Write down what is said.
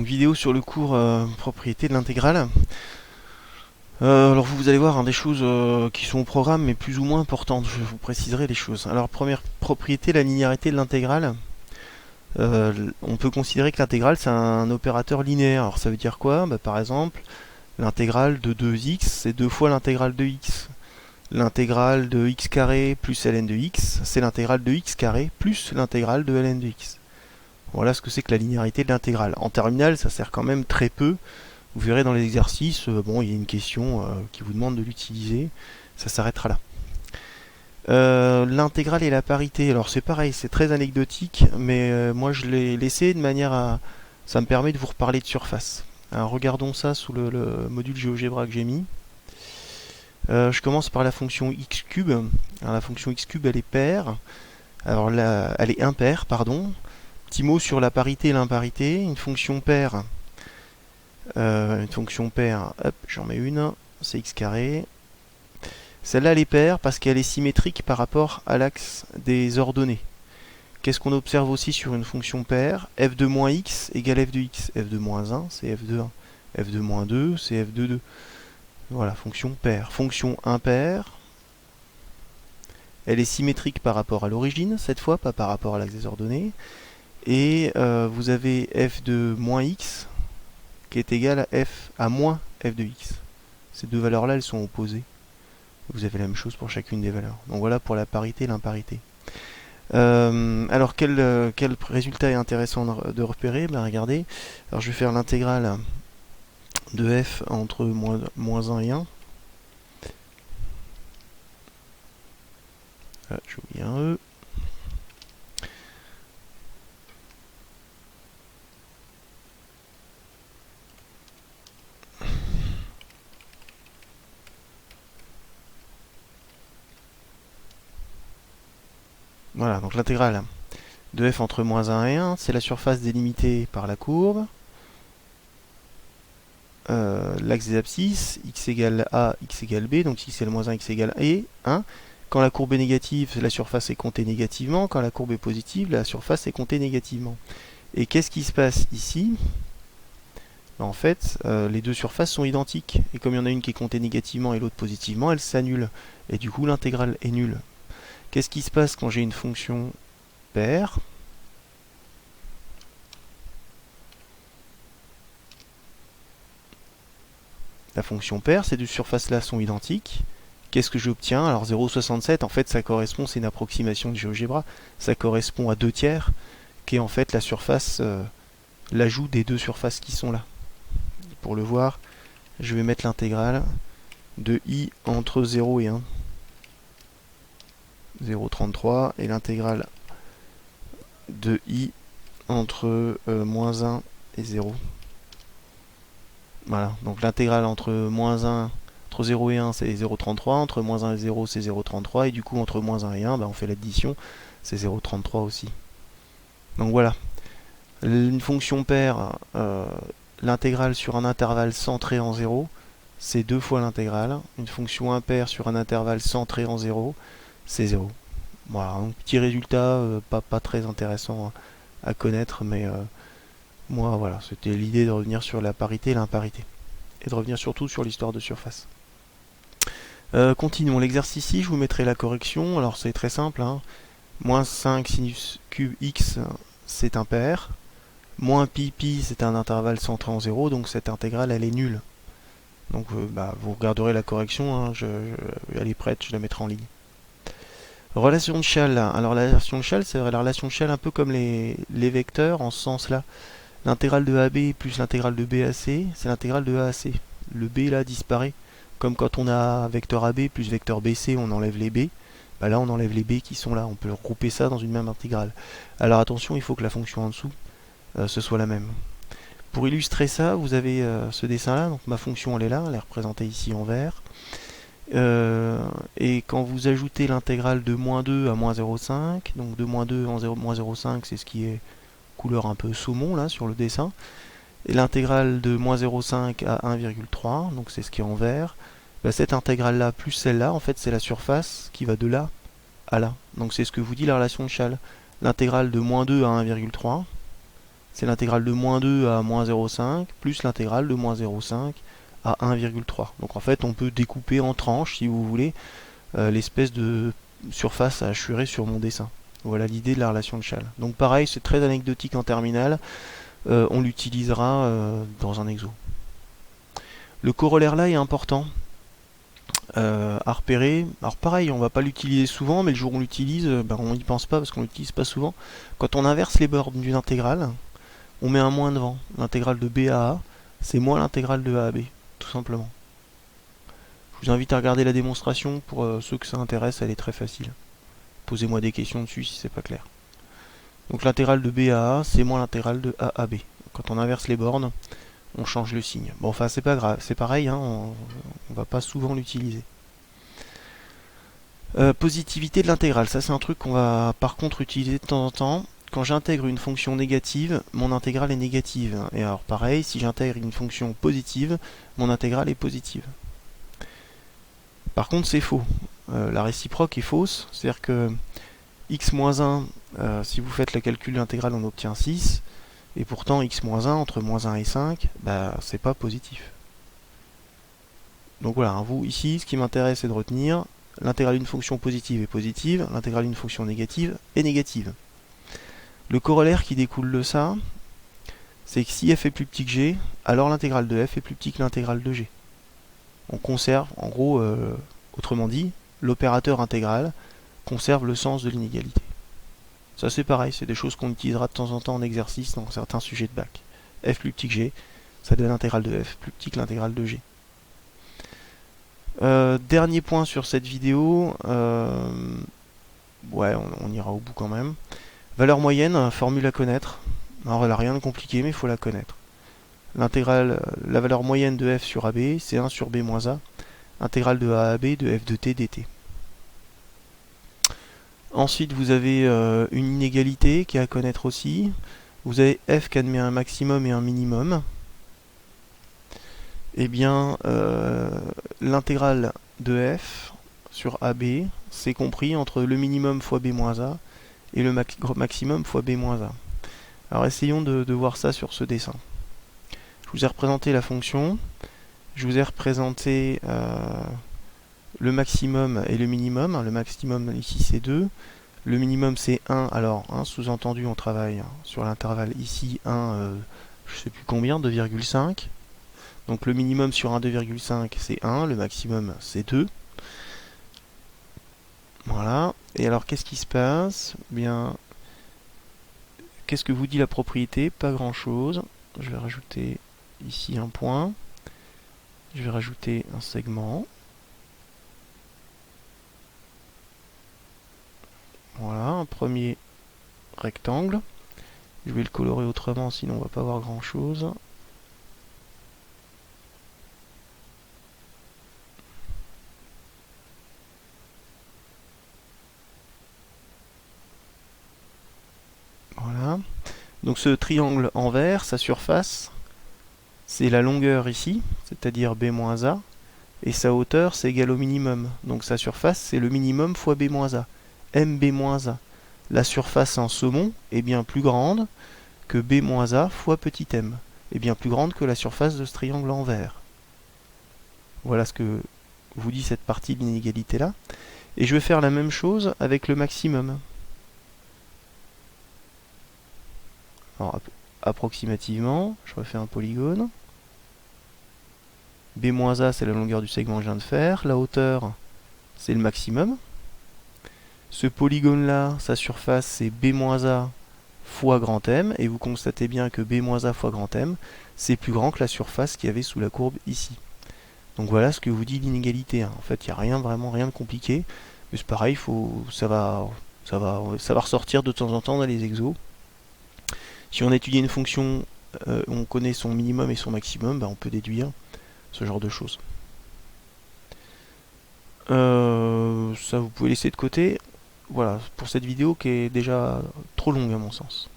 Donc vidéo sur le cours propriété de l'intégrale. Alors vous allez voir des choses qui sont au programme mais plus ou moins importantes, je vous préciserai les choses. Alors première propriété, la linéarité de l'intégrale. On peut considérer que l'intégrale c'est un opérateur linéaire. Alors ça veut dire quoi? Par exemple, l'intégrale de 2x c'est 2 fois l'intégrale de x. L'intégrale de x carré plus ln de x, c'est l'intégrale de x carré plus l'intégrale de ln de x. Voilà ce que c'est que la linéarité de l'intégrale. En terminale, ça sert quand même très peu. Vous verrez dans les exercices, bon, il y a une question qui vous demande de l'utiliser. Ça s'arrêtera là. L'intégrale et la parité, alors c'est pareil, c'est très anecdotique, mais moi je l'ai laissé de manière à... Ça me permet de vous reparler de surface. Alors regardons ça sous le module GeoGebra que j'ai mis. Je commence par la fonction x cube. Alors la fonction x cube elle est paire. Alors là, elle est impaire, pardon. Petit mot sur la parité et l'imparité. Une fonction paire, hop, j'en mets une, c'est x carré. Celle-là elle est paire parce qu'elle est symétrique par rapport à l'axe des ordonnées. Qu'est-ce qu'on observe aussi sur une fonction paire? F de moins x égale f de x. F de moins 1 c'est f de 1. F de moins 2 c'est f de 2. Voilà, fonction paire. Fonction impaire, elle est symétrique par rapport à l'origine, cette fois, pas par rapport à l'axe des ordonnées. Et vous avez f de moins x qui est égal à moins f de x. Ces deux valeurs-là, elles sont opposées. Vous avez la même chose pour chacune des valeurs. Donc voilà pour la parité et l'imparité. Alors quel résultat est intéressant de repérer? Regardez, alors je vais faire l'intégrale de f entre moins 1 et 1. Ah, j'ai oublié un E. Voilà, donc l'intégrale de f entre moins 1 et 1, c'est la surface délimitée par la courbe. L'axe des abscisses, x égale a, x égale b, donc x égale moins 1, x égale 1. Quand la courbe est négative, la surface est comptée négativement. Quand la courbe est positive, la surface est comptée négativement. Et qu'est-ce qui se passe ici? En fait, les deux surfaces sont identiques. Et comme il y en a une qui est comptée négativement et l'autre positivement, elles s'annulent. Et du coup, l'intégrale est nulle. Qu'est-ce qui se passe quand j'ai une fonction paire? La fonction paire, ces deux surfaces-là sont identiques. Qu'est-ce que j'obtiens? Alors 0,67, en fait, ça correspond, c'est une approximation de GeoGebra, ça correspond à 2 tiers, qui est en fait la surface, l'ajout des deux surfaces qui sont là. Pour le voir, je vais mettre l'intégrale de i entre 0 et 1. 0,33 et l'intégrale de i entre moins 1 et 0. Voilà, donc l'intégrale entre moins 1, entre 0 et 1 c'est 0,33, entre moins 1 et 0 c'est 0,33, et du coup entre moins 1 et 1, on fait l'addition, c'est 0,33 aussi. Donc voilà, une fonction paire, l'intégrale sur un intervalle centré en 0, c'est 2 fois l'intégrale. Une fonction impaire sur un intervalle centré en 0, c'est 0. Voilà, un petit résultat, pas très intéressant à connaître, mais moi voilà, c'était l'idée de revenir sur la parité et l'imparité. Et de revenir surtout sur l'histoire de surface. Continuons l'exercice ici, je vous mettrai la correction. Alors c'est très simple, hein. Moins 5 sinus cube x, c'est impair. Moins pi c'est un intervalle centré en 0, donc cette intégrale elle est nulle. Donc vous regarderez la correction, hein, elle est prête, je la mettrai en ligne. Relation de Schall. Alors la relation de Schall, c'est la relation de Schall un peu comme les vecteurs en ce sens-là. L'intégrale de AB plus l'intégrale de BAC, c'est l'intégrale de AAC. Le B là disparaît. Comme quand on a vecteur AB plus vecteur BC, on enlève les B. Là on enlève les B qui sont là. On peut regrouper ça dans une même intégrale. Alors attention, il faut que la fonction en dessous ce soit la même. Pour illustrer ça, vous avez ce dessin là. Donc ma fonction elle est là, elle est représentée ici en vert. Et quand vous ajoutez l'intégrale de moins 2 à moins 0,5, donc de moins 2 en moins 0,5 c'est ce qui est couleur un peu saumon là sur le dessin, et l'intégrale de moins 0,5 à 1,3, donc c'est ce qui est en vert, cette intégrale là plus celle là, en fait c'est la surface qui va de là à là. Donc c'est ce que vous dit la relation de Schall. L'intégrale de moins 2 à 1,3, c'est l'intégrale de moins 2 à moins 0,5 plus l'intégrale de moins 0,5 à 1,3. Donc en fait, on peut découper en tranches, si vous voulez, l'espèce de surface à hachurer sur mon dessin. Voilà l'idée de la relation de Chasles. Donc pareil, c'est très anecdotique en terminale. On l'utilisera dans un exo. Le corollaire là est important à repérer. Alors pareil, on va pas l'utiliser souvent, mais le jour où on l'utilise, on n'y pense pas parce qu'on l'utilise pas souvent. Quand on inverse les bornes d'une intégrale, on met un moins devant. L'intégrale de b à a, c'est moins l'intégrale de a à b, tout simplement. Je vous invite à regarder la démonstration, pour ceux que ça intéresse, elle est très facile. Posez-moi des questions dessus si c'est pas clair. Donc l'intégrale de b à a, c'est moins l'intégrale de a à b. Quand on inverse les bornes, on change le signe. Bon, enfin, c'est pas grave, c'est pareil, hein, on va pas souvent l'utiliser. Positivité de l'intégrale, ça c'est un truc qu'on va par contre utiliser de temps en temps. Quand j'intègre une fonction négative, mon intégrale est négative. Et alors pareil, si j'intègre une fonction positive, mon intégrale est positive. Par contre, c'est faux. La réciproque est fausse, c'est-à-dire que x-1, si vous faites le calcul de l'intégrale, on obtient 6. Et pourtant, x-1, entre moins 1 et 5, c'est pas positif. Donc voilà, vous, ici, ce qui m'intéresse, c'est de retenir l'intégrale d'une fonction positive est positive, l'intégrale d'une fonction négative est négative. Le corollaire qui découle de ça, c'est que si f est plus petit que g, alors l'intégrale de f est plus petit que l'intégrale de g. On conserve, en gros, autrement dit, l'opérateur intégral conserve le sens de l'inégalité. Ça c'est pareil, c'est des choses qu'on utilisera de temps en temps en exercice dans certains sujets de bac. F plus petit que g, ça donne l'intégrale de f plus petit que l'intégrale de g. Dernier point sur cette vidéo, ouais, on ira au bout quand même. Valeur moyenne, formule à connaître. Alors elle n'a rien de compliqué, mais il faut la connaître. L'intégrale, la valeur moyenne de f sur AB, c'est 1 sur b moins a. Intégrale de a à b de f de t dt. Ensuite, vous avez une inégalité qui est à connaître aussi. Vous avez f qui admet un maximum et un minimum. Eh bien, l'intégrale de f sur AB, c'est compris entre le minimum fois b moins a et le maximum fois b moins a. Alors essayons de voir ça sur ce dessin. Je vous ai représenté la fonction, je vous ai représenté le maximum et le minimum. Le maximum ici c'est 2, le minimum c'est 1. Alors, sous-entendu, on travaille sur l'intervalle ici 1, je sais plus combien, 2,5. Donc le minimum sur un 2,5 c'est 1, le maximum c'est 2. Voilà. Et alors qu'est-ce qui se passe? Bien, qu'est-ce que vous dit la propriété? Pas grand-chose. Je vais rajouter ici un point. Je vais rajouter un segment. Voilà, un premier rectangle. Je vais le colorer autrement, sinon on va pas voir grand-chose. Voilà. Donc ce triangle en vert, sa surface, c'est la longueur ici, c'est-à-dire b moins a, et sa hauteur, c'est égal au minimum. Donc sa surface, c'est le minimum fois b moins a, mb moins a. La surface en saumon est bien plus grande que b moins a fois petit m, est bien plus grande que la surface de ce triangle en vert. Voilà ce que vous dit cette partie de l'inégalité là. Et je vais faire la même chose avec le maximum. Alors, approximativement, je refais un polygone. B-A, c'est la longueur du segment que je viens de faire. La hauteur, c'est le maximum. Ce polygone-là, sa surface, c'est B-A fois grand M. Et vous constatez bien que B-A fois grand M, c'est plus grand que la surface qu'il y avait sous la courbe ici. Donc voilà ce que vous dit l'inégalité. En fait, il n'y a vraiment rien de compliqué. Mais c'est pareil, ça va ressortir de temps en temps dans les exos. Si on étudie une fonction, on connaît son minimum et son maximum, on peut déduire ce genre de choses. Ça, vous pouvez laisser de côté. Voilà, pour cette vidéo qui est déjà trop longue à mon sens.